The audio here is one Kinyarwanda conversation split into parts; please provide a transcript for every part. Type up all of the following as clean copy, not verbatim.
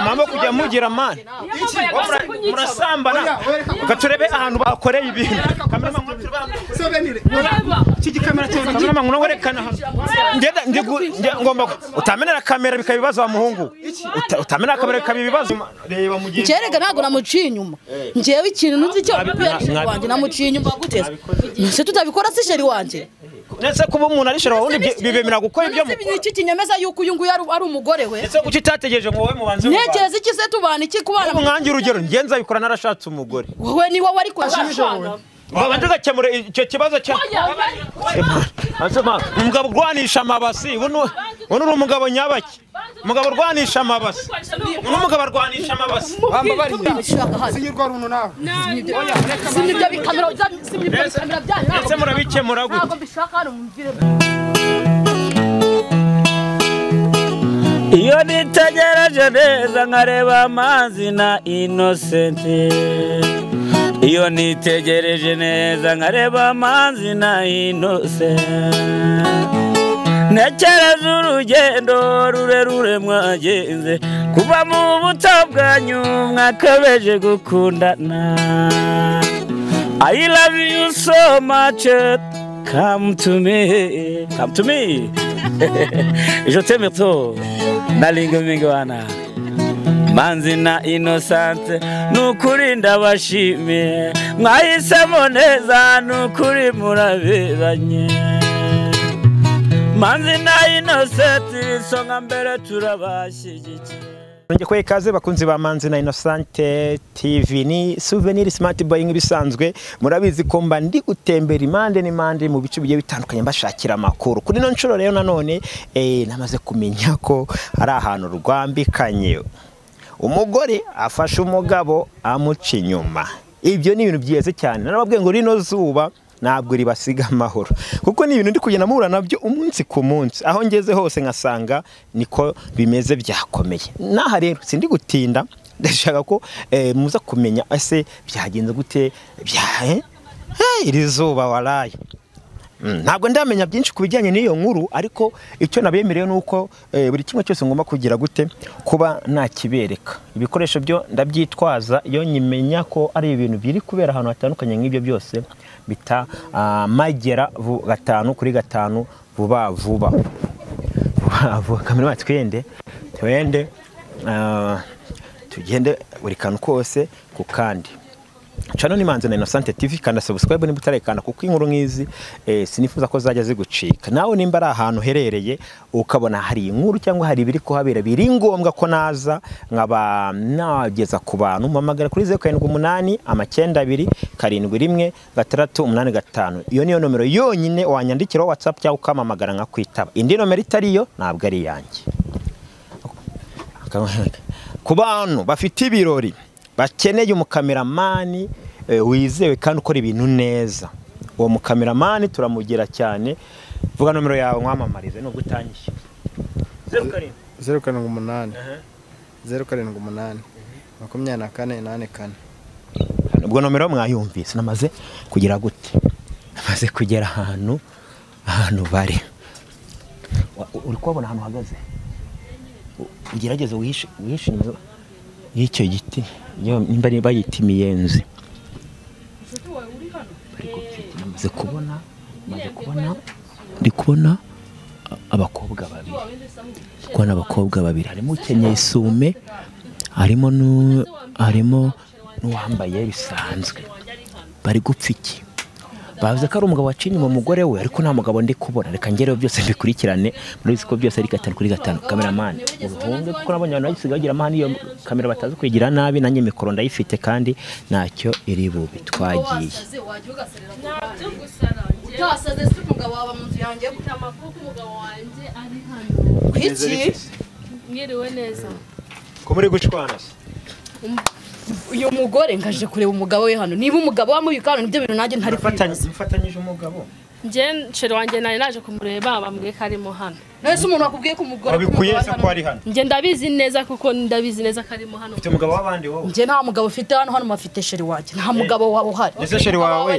mama kujya mugira mani murasambana ugaturebe ahantu bakoreye ibintu kamera ngo werekana ngomba utamenera kamera bikabibaza wa muhungu utamenera kamera bikabibaza reba mugiye cyerega ntago namuciye inyuma njewe ikintu nzi cyo wanjye namuciye inyuma guteza nse tutabikora se sheri wanje nese kuba umuntu ari sheri wawe bibemera gukora ibyo mu iki kinyemeza yuko uyu nguyu ari umugore we ese kuki tategereje ngo wowe mubanze ntekereza iki se tubana iki kubana mwangira urugero ngenza bikora narashatse umugore wowe ni wowe ari kwashimira babanje gakemura icyo kibazo cya umugabo urwanisha amabasi uno uri umugabo nyabaki umugabo urwanisha amabasi umugabo arwanisha amabasi sinyirwa runo nawe simibyo bikamera byanyu ese murabikemura gute ntabwo mbishaka hano mumvire iyo nitegereje neza nkareba Manzi na Innocente iyo nitegereje neza nkareba Manzi na Innocente ntekereza urugendo rurerure mwagenze kuva mu buto bwanyu mwakabeje gukundana I love you so much come to me je t'aime trop nalingo mingi wana Manzi na Innocente nukuri ndabashimiye mwahisemo neza nukuri muraberanye Manzi na Innocente songa mbere turabashyigikiye nge ko ikaze bakunzi ba Manzi na Innocente TV ni souvenir smart boy nk'ibisanzwe murabizi ko mba ndi gutembera imande n'imande mu bice bigiye bitandukanye mbashakira amakuru kuri no nshuro rero nanone namaze kumenya ko ari ahantu rwambikanye umugore afashe umugabo amuca inyuma ibyo ni ibintu byeze cyane narababwiye ngo rino zuba ntabwo ribasiga amahoro kuko ni ibintu ndi kugenda muhura nabyo umunsi ku munsi aho ngeze hose nkasanga niko bimeze byakomeye naha rero sindi gutinda ndashaka ko muza kumenya ese byagenze gute iri zuba waraye ntabwo ndamenya byinshi kubijyanye n'iyo nkuru ariko icyo nabemereye nuko buri kimwe cyose ngomba kugira gute kuba nakibereka ibikoresho byo ndabyitwaza iyo nyimenya ko ari ibintu biri kubera ahantu hatandukanye nk'ibyo byose bita magera 5 kuri 5 vuba kamera twende tugende buri kantu kose ku kandi Chano ni Manzi na Innocente TV kandi subscribe ni butarekana kuko inkuru nkizi sinifuza ko zajya zigucika nawe nimba ari ahantu herereye ukabona hari inkuru cyangwa hari biri ko habera biri ngombwa ko naza nkaba nageza ku bantu mpamagara kuri 078 92 71 685 iyo niyo nomero yonyine wanyandikira WhatsApp cyangwa ukamamagara nkakwitaba indi nomero itariyo ntabwo ari yanjye ku bantu bafite ibirori bakeneye umukameramani wizewe kandi ukora ibintu neza uwo mukameramani turamugira cyane vuga nomero yawe nkwamamarize no gutanyisha 078 078 2484 ubwo nomero mwayumvise namaze kugira gute namaze kugera ahantu bari uri kubona ahantu hagaze ugerageze wihishe inyuma y'icyo giti nimba bayita imiyenzi maze kubona ndi kubona abakobwa babiri harimo ukenyeye isume harimo n'uwambaye bisanzwe bari gupfa iki bavuze ko ari umugabo wacinye mu mugore we ariko nta mugabo ndi kubona reka ngereyo byose mbikurikirane murizi ko byose ari 5 kuri 5 cameraman ubuhunge kuko nabonye abantu bagisiga bagira amahani iyo kamera batazi kwigira nabi nanjye mikoro ndayifite kandi ntacyo iri bubi twagiye utasaze se umugabo waba mu nzu yanjye kutamakuru umugabo wanjye ari hano iki mwiriwe neza ko muri gucwana uyu mugore ngaje kureba umugabo we hano niba umugabo wamubikana nibyo bintu nanjye ntari mfatanyije umugabo nje nshero wanjye nari naje kumureba bambwiye ko arimo hano nese umuntu akubwiye ko umugore abikuyese ko ari hano nje ndabizi neza kuko ndabizi neza ko arimo hano ufite umugabo wabandi wowe nje nta mugabo ufite hano mafite sheri wanjye nta mugabo wawe uhari nese sheri wawe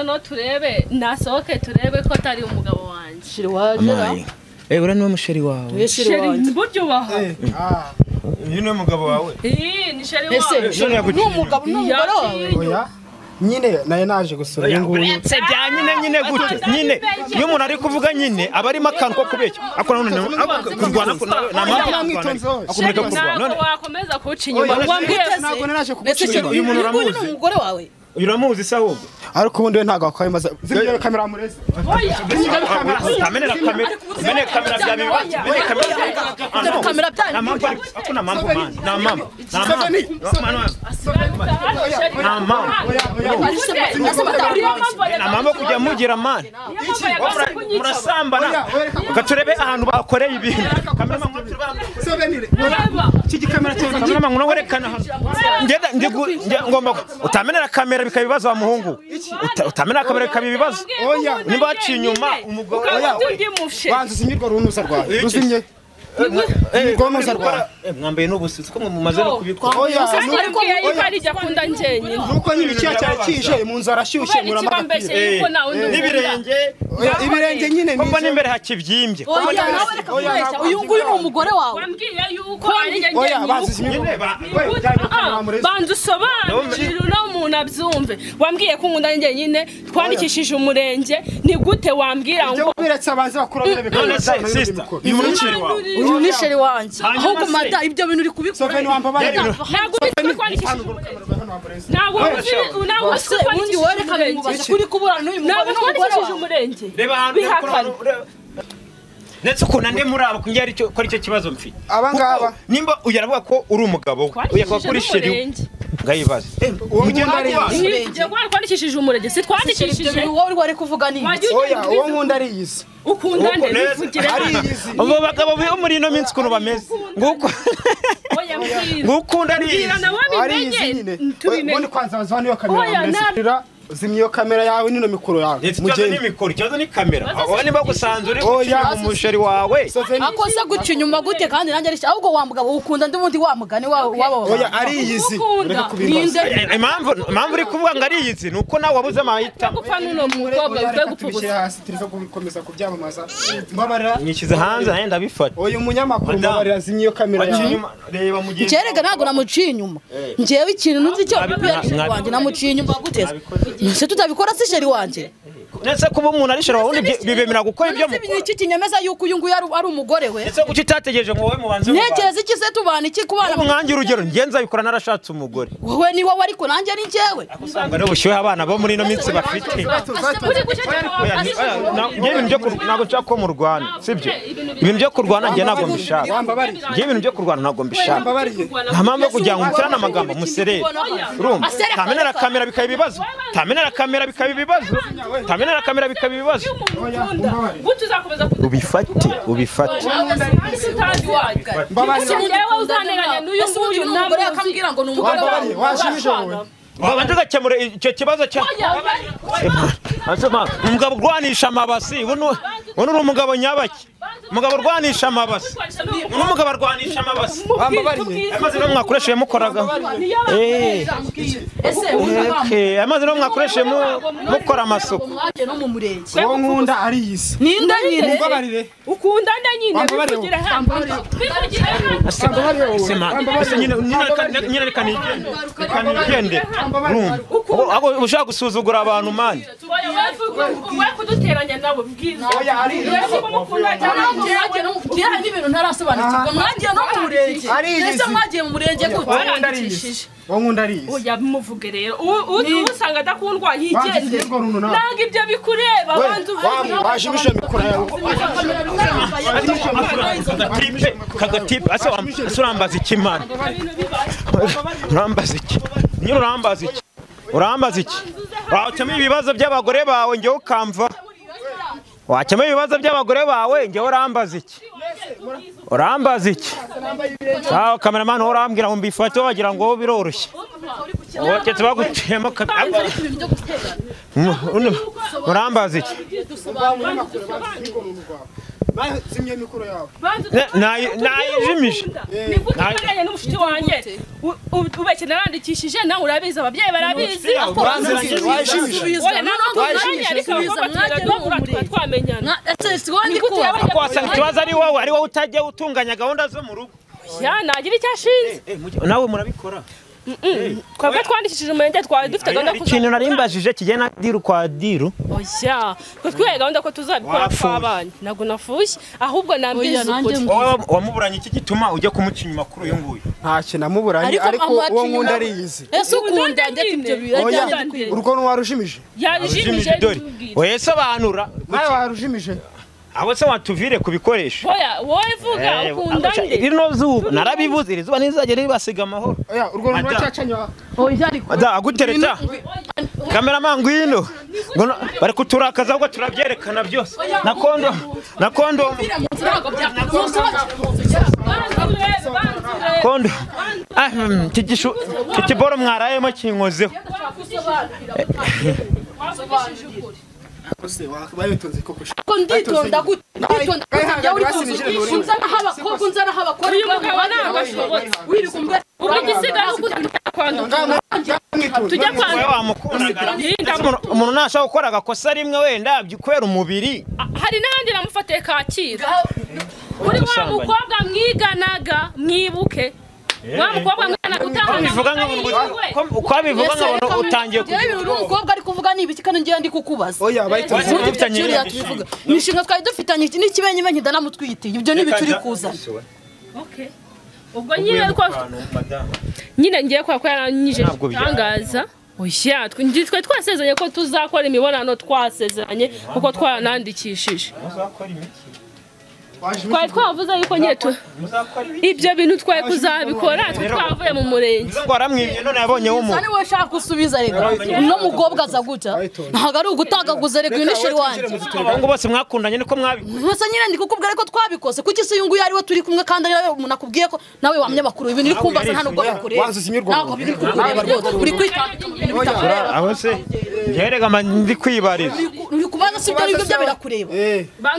no turebe nasohoke turebe ko atari umugabo wanjye sheri waje ura ni umusheri wawe sheri buryo baha uyu ni umugabo wawe ni sheri wawe ni umugabo n'umugore wawe oya nyine naye naje gusura uyu nguyu se bya nyine gute nyine iyo umuntu ari kuvuga nyine aba arimo akantu ko kubeshya akora none kurwana akumureka kurwana none wakomeza kuca inyuma wambwiye ntabwo naje kuguca inyuma uyu muntu uramuzi ni umugore wawe uramuzi se ahubwo ariko ubundi we ntabwo akwaye maze zimwe kamera mureze kamenera bya bibazo kamera byanyu na mama akuna mambo man na mama kujya mugira man murasambana gaturebe ahantu bakoreye ibintu kamera mama werekana ngomba utamenera kamera bikabibazo wa muhungu utamenera kamera bikabibazo nimba waciye inyuma umugabo banza uzimirwa runuza rwawe ruzimye Ngomuza rwa mwambaye n'ubusuzi ko mumaze no kubikwa ariko ari jya kunda njenye nuko nyine cyari kije mu nzu arashyushye muramagapira ibirenge nyine kuko n'imbere hakivyimbye uyu nguyu ni umugore wawe wambwiye yuko ari njye banza usobanukire umuntu abyumve wambwiye ko nkunda njye nyine twandikishije umurenge ni gute wambwira ngo biretse abanze bakura bire bikora sister y'umuceri wawe uyu ni sheri wanjye ahubwo mata ibyo bintu uri kubikora ntabwo ubundi werekana umubaza kuri kubura n'uyu mugore twandikishije umurenge reba hantu ndetse ukuntu andi muri abo kunyari cyo kora icyo kibazo mfite abangaba nimba uyaravuga ko uri umugabo uyakwa kuri sheri ngayibaze umugenda ari twandikishije umurenge si twandikishije wowe wari kuvuga ni oya uwo nkunda ari yizi ukunda nde bivugire abo bagabo bo muri ino minsi kuno bameze nguko ngukunda ari yizi ubundi kwanza bazana iyo kamera zimyo kamera yawe nino mikoro yawe mugende mikoro cyazo ni kamera aho niba gusanzwe uri mu musheri wawe akoze guca inyuma gute kandi nanjye ari ahubwo wa mugabo ukunda ndi mundi wa mugani wabo oya ari yizi impamvu uri kuvuga ngo ari yizi nuko nawe wabuze amahita gupfa nuno mukobwa ugwe gupfugusa hasi turiza gukomeza kubyamamaza mbabarira nyikiza hanze naye ndabifata oya umunyamakuru mbabarira zimyo kamera yawe reba mugiye cyerega ntago namuciye inyuma njewe ikintu nzi cyo wanjye namuciye inyuma gute nse tutabikora se sheri wanje nese kuba umuntu ari sheri wawe bibemera gukora ibyo iki kinyemeza yuko uyu nguyu ari umugore we nese kuki utategereje ngo wowe mubanze ntekereza iki se tubana iki kubana mwangi urugero ngenza bikora narashatse umugore wowe ni wowe ariko nanjye ni njyewe usanga rero bushyuhe abana bo muri ino minsi bafite ntabwo nshaka ko mu Rwanda sibyo ibintu byo kurwana njye ntabwo mbishaka njye ibintu byo kurwana ntabwo mbishaka nta mpamvu kugira ngo mutirane amagambo muserere urumva tamenera kamera bikaba ibibazo tamenera kamera bikaba ibibazo tamenera kamera bikaba ibibazo ubifate babanje gakemura icyo kibazo cya umugabo urwanisha amabasi uno uri umugabo nyabaki umugabo urwanisha amabasi n'umugabo arwanisha amabasi amazi no mwakoresheje mukoraga amazi no mwakoresheje mukora amasuku uwo nkunda ari yisi ninde nyine mbabarire ukunda nde nyine bivugira nyine reka nigende aho ushaka gusuzugura abantu mani we kuduteranya nawe bwiza n'ibintu ntarasobanukirwa mwagiye no mu murenge ndetse mwagiye mu murenge gute uwo nkunda ari yisi oya bimuvuge rero usanga adakundwa yigende ntabwo ibyo bikureba banza bashimisha mikoro yawe kagatipe ase urambaza iki mani urambaza iki nyine urambaza iki wakemura ibibazo by'abagore bawe njyewe ukamva wakemura ibibazo by'abagore bawe njyewe urambaza iki aho kameramani urambwira ngo mbifate wagira ngo biroroshye waketse bagutiyemo urambaza iki bazimye mikoro yawe nayijimije nigutanye n'umushiti wanjye ubeke narandikishije nawe urabizi ababyeyi barabizi twamenyana ikibazo ari wowe utajya utunganya gahunda zo mu rugo nagira icyo ashinze nawe murabikora twebwe twandikishije umurenge twari dufite gahunda yo ikintu narimbajije kijyana na diru kwa diru oya twihaye gahunda ko tuzabikora twabanye ntabwo nafushye ahubwo nambize ukuri wamuburanye iki gituma ujya kumuca inyuma kuri uyu nguyu ntacyo namuburanye ariko uwo nkunda ariyizi ese ukunda ndetse ibyo birajyanye urwo nwarujimije yarujimije dore oya sobanura nawe warujimije abo se watuvire kubikoresha oya wowe vuga ukunda nde rino zuba narabivuze iri zuba nizagera ribasiga amahoro oya urwo rwacacanywa oya ariko agutereta cameraman ngwino bari kuturakaza ahubwo turabyerekana byose na kondo kikiboro mwarayemo kinkozeho ko nditonda gute nditonda uri kunzana habakobwa unzana habakobwa uyu mugabo nagashobotse wiri kumbwa ugisigaye kwandukura tujya kwandukura umuntu nashaka gukora agakosa rimwe wenda byukwera umubiri hari n'ahandi namufatiye Kacyiru uri wa mukobwa mwiganaga mwibuke wa mukobwa mwana bivuga uko bivuga ngo utangiye kugira umukobwa ari kuvuga nibiki kandi ngiye ndi kukubaza oya bayitanye nishinga twari dufitanye n'ikibenye ndanamutwite ibyo nibituri kuza okay ubwo nyine ko nyine ngiye kwa yaranyije tangaza oya twe twasezanye ko tuzakora imibonano twasezeranye kuko twanandikishije twari twavuze yuko nyine ibyo bintu twari kuzabikora twavuye mu murenge ngo aramwimye none yabonyeho umuntu niwe ushaka gusubiza rega no mugobwa aza guta ntago ari ugutagaguza rega unishiri wanjye ngo bose mwakundanye niko mwabikoze bose nyine ndi kukubwira ko twabikoze kuki se uyu nguyu ari we turi kumwe kandi ari umuntu akubwiye ko nawe wamye bakuru ibintu uri kumbaza nta nubwo bikureba ntabwo biri kukureba rwose uri kwitanga aho se ngerega ndi kwibariza uri kubaza si ibyo byo birakureba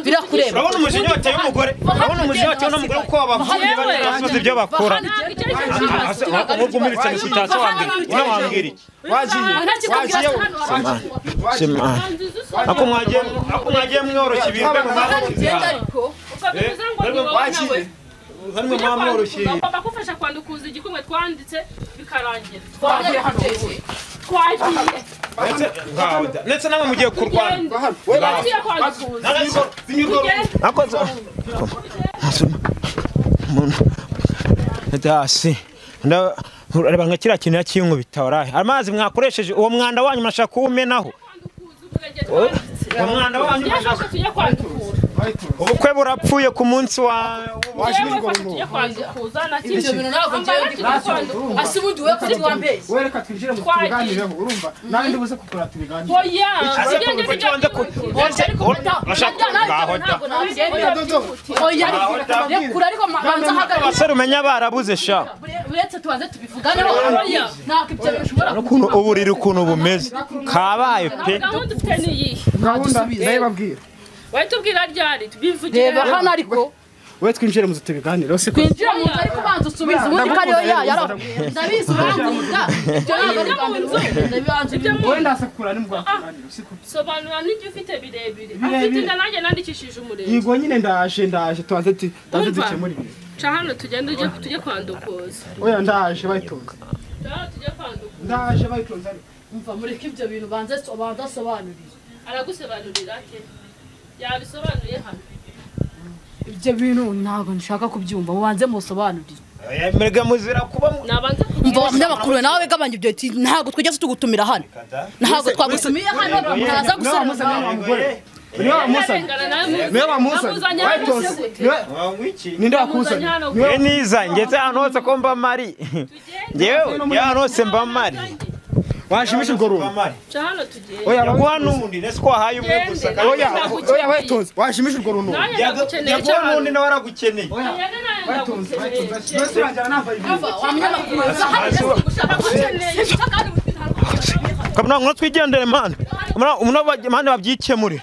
birakureba urabona umujinya wateye umugore urabona umujinya wateye n'umugore uko bavuye basubiza ibyo bakora ahubwo umuritse n'isitasiyo wambwira iki wagiye ako mwagiye mworoshya ibintu mu mahoro hamwe mwamworoshye bakufasha kwandukuza igikumwe twanditse bikarangira ndetse namwe mugiye kurwana reba nka kiriya kintu yakinkubita warahe amazi mwakoresheje uwo mwanda wanyu murashaka kuwumenaho umwanda wanyu ubukwe burapfuye ku munsi wa ibyo bintu ntabwo ngiye ndikwandukuza asi ubundi we ko tiwambeye wereka twinjire mu tubiganireho urumva nawe ndibuze kukora tubiganire oya abasore umenya barabuze sha uretse tubanze tubivuganeho ntabwo ibyo bintu ushobora uburiri ukuntu bumeze kabaye pe gahunda ndayibabwira wahita ryari tubivugira reba hano ariko we twinjire mu tubiganire se twinjira mu nzu ariko banza usubize ubundi ko ariyo yara ndabizi uranguza we ndasakura ni mugatuganire siko sobanura n'ibyo ufite birebire afite nanjye nandikishije umurenge yego nyine ndaje tubanze dukemura ibintu ca hano tugende tujye kwandukuza oya ndaje bayitonze tujye kwandukuza ndaje bayitonze umva mureke ibyo bintu banze asobanurira aragusobanurira ate yabisobanuye hano ibyo bintu ntabwo nshaka kubyumva mubanze musobanurire mbega muzira kuba nabanza umva wamnyamakuru nawe wegabanye ibyo ati ntabwo twigeze tugutumira hano ntabwo twagutumiye hano mutaza gusana niwe wamusanye ninde wakuzanye niza ngeze ahantu hose ko mba mari ngewe ahantu hose mba mari washimisha urwo runtu ca hano tugiye oya yaguha n'undi nese ko wahaye umwe gusa oya bayitonze washimisha urwo runtu yaguha n'undi nawe aragukeneye kabona ngo twigendere mane babyikemure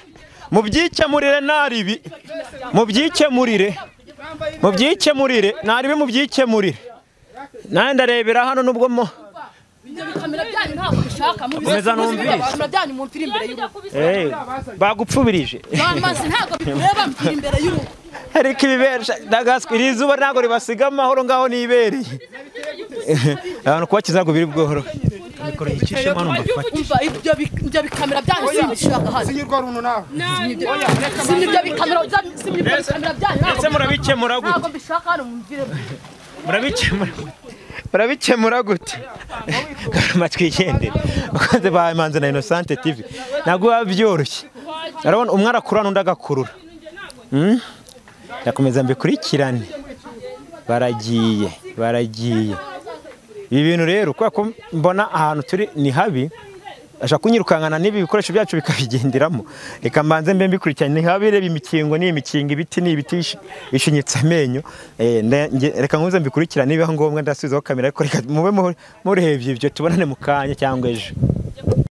mubyikemurire naribi mubyikemurire naribi mubyikemurire nandi ndarebera hano nubwo mo kamera byanyu ntabwo bishaka komeza numvire kamera byanyu mumfira imbere y'urugo bagupfubirije Manzi ntabwo bikureba mfira imbere y'urugo ariko ibibersha ndagaswe iri zuba ntago ribasiga amahoro ngaho nibereye abantu kuba kizago biri bworo mikoro yicishe mano mbafate umva ibyo bikamera byanyu simbishaka hano sinyirwa runo nawe simibyo bikamera byanyu ndetse murabikemura gute ntabwo mbishaka hano mumvire murabikemura gute matwigendere bakanze ba Manzi na Innocente TV ntabwo babyoroshye arabona umwe arakurana undi agakurura yakomeza mbikurikirane baragiye ibi bintu rero kuko mbona ahantu turi ni habi ashaka kunyirukankana n'ibi bikoresho byacu bikabigenderamo reka mbanze mbe mbikurikirane ni habi reba imikingo ni imikingo ibiti ni ibiti bishinyitse amenyo reka nkuze mbikurikirane niba ngombwa ndasubizaho kamera ariko reka mube murebye ibyo tubonane mu kanya cyangwa ejo